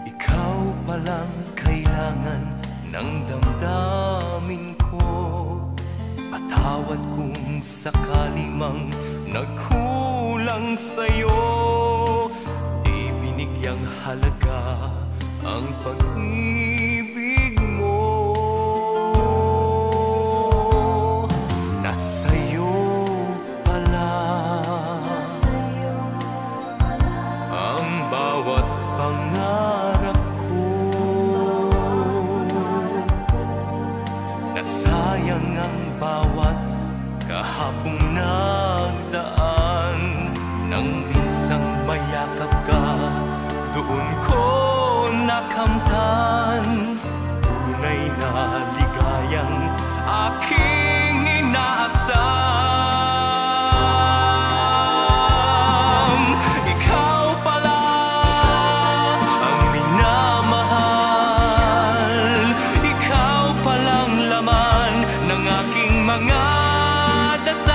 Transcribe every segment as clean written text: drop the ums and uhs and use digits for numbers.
Ikaw palang kailangan ng damdamin ko. Patawad kung sakali mang nagkulang sa'yo. Di binigyang halaga ang pag-ibig mo. Nasa'yo pala ang bawat pangarap ko. Nasayang ang bawat kahapong nagdaan. Nang minsang mayakap ka, doon ko nakamtan tunay na ligayang aking inaasam. Ikaw pala ang minamahal. Ikaw palang laman ng aking mga dasal.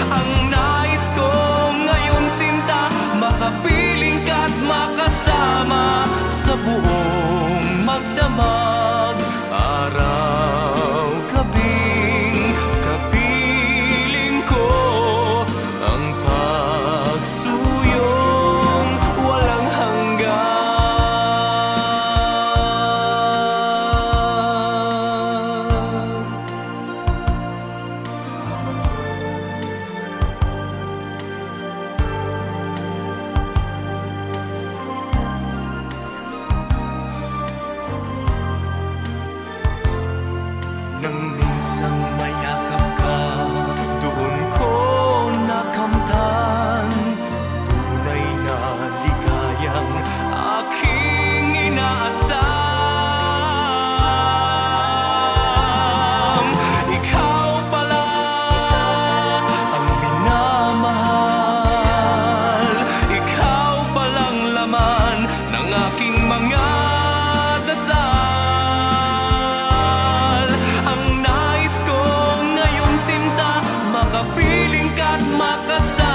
Ang nais ko ngayon, sinta, makapiling ka't makasama sa buong magdamag. Araw, gabing kapiling ko ang pagsuyong walang hanggan. Nang minsang mayakap ka, doon ko nakamtan tunay na ligayang aking inaasam. Ikaw pala ang minamahal. Ikaw palang laman ng aking mga dasal. Ang nais ko ngayon, sinta, makapiling ka't makasama